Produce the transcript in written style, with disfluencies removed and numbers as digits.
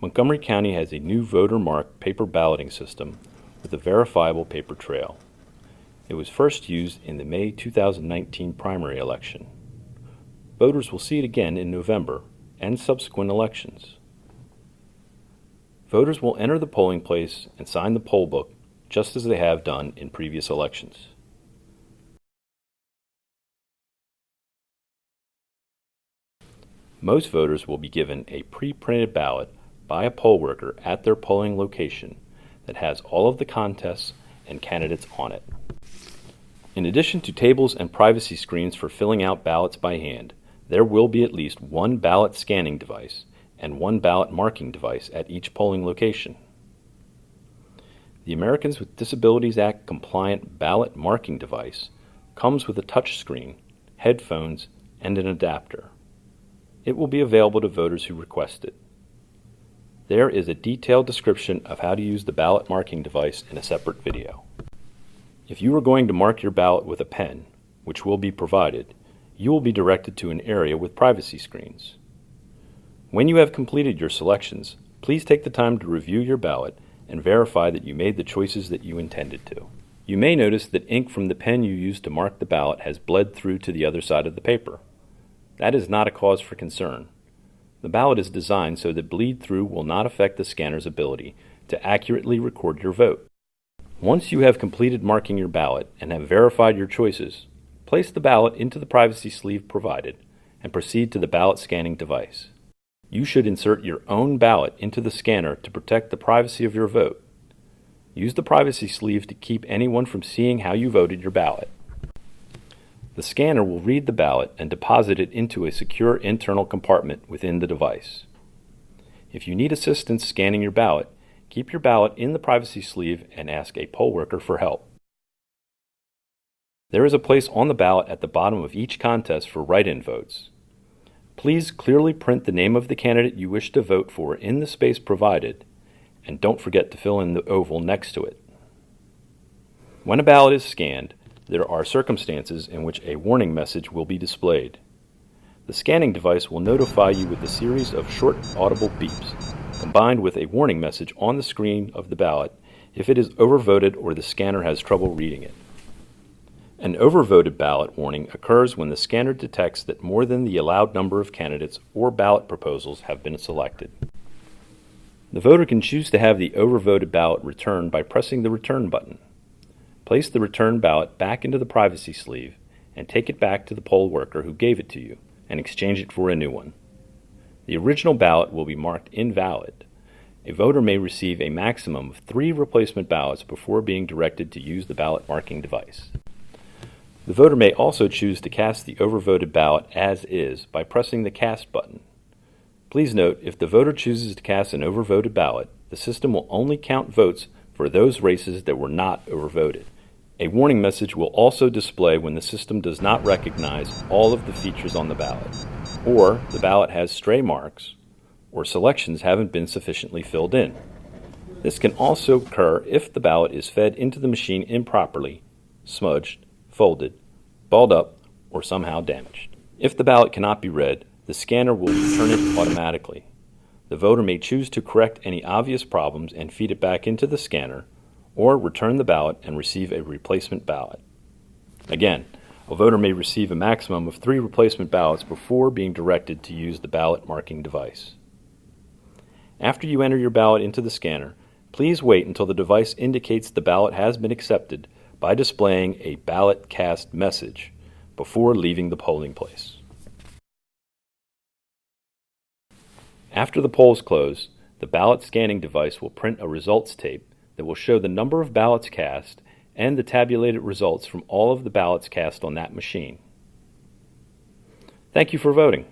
Montgomery County has a new voter-marked paper balloting system with a verifiable paper trail. It was first used in the May 2019 primary election. Voters will see it again in November and subsequent elections. Voters will enter the polling place and sign the poll book just as they have done in previous elections. Most voters will be given a pre-printed ballot by a poll worker at their polling location that has all of the contests and candidates on it. In addition to tables and privacy screens for filling out ballots by hand, there will be at least one ballot scanning device and one ballot marking device at each polling location. The Americans with Disabilities Act compliant ballot marking device comes with a touch screen, headphones, and an adapter. It will be available to voters who request it. There is a detailed description of how to use the ballot marking device in a separate video. If you are going to mark your ballot with a pen, which will be provided, you will be directed to an area with privacy screens. When you have completed your selections, please take the time to review your ballot and verify that you made the choices that you intended to. You may notice that ink from the pen you used to mark the ballot has bled through to the other side of the paper. That is not a cause for concern. The ballot is designed so that bleed-through will not affect the scanner's ability to accurately record your vote. Once you have completed marking your ballot and have verified your choices, place the ballot into the privacy sleeve provided and proceed to the ballot scanning device. You should insert your own ballot into the scanner to protect the privacy of your vote. Use the privacy sleeve to keep anyone from seeing how you voted your ballot. The scanner will read the ballot and deposit it into a secure internal compartment within the device. If you need assistance scanning your ballot, keep your ballot in the privacy sleeve and ask a poll worker for help. There is a place on the ballot at the bottom of each contest for write-in votes. Please clearly print the name of the candidate you wish to vote for in the space provided, and don't forget to fill in the oval next to it. When a ballot is scanned, there are circumstances in which a warning message will be displayed. The scanning device will notify you with a series of short audible beeps, combined with a warning message on the screen of the ballot if it is overvoted or the scanner has trouble reading it. An overvoted ballot warning occurs when the scanner detects that more than the allowed number of candidates or ballot proposals have been selected. The voter can choose to have the overvoted ballot returned by pressing the return button. Place the returned ballot back into the privacy sleeve and take it back to the poll worker who gave it to you and exchange it for a new one. The original ballot will be marked invalid. A voter may receive a maximum of 3 replacement ballots before being directed to use the ballot marking device. The voter may also choose to cast the overvoted ballot as is by pressing the Cast button. Please note, if the voter chooses to cast an overvoted ballot, the system will only count votes for those races that were not overvoted. A warning message will also display when the system does not recognize all of the features on the ballot, or the ballot has stray marks, or selections haven't been sufficiently filled in. This can also occur if the ballot is fed into the machine improperly, smudged, folded, balled up, or somehow damaged. If the ballot cannot be read, the scanner will return it automatically. The voter may choose to correct any obvious problems and feed it back into the scanner, or return the ballot and receive a replacement ballot. Again, a voter may receive a maximum of 3 replacement ballots before being directed to use the ballot marking device. After you enter your ballot into the scanner, please wait until the device indicates the ballot has been accepted by displaying a ballot cast message before leaving the polling place. After the polls close, the ballot scanning device will print a results tape that will show the number of ballots cast and the tabulated results from all of the ballots cast on that machine. Thank you for voting.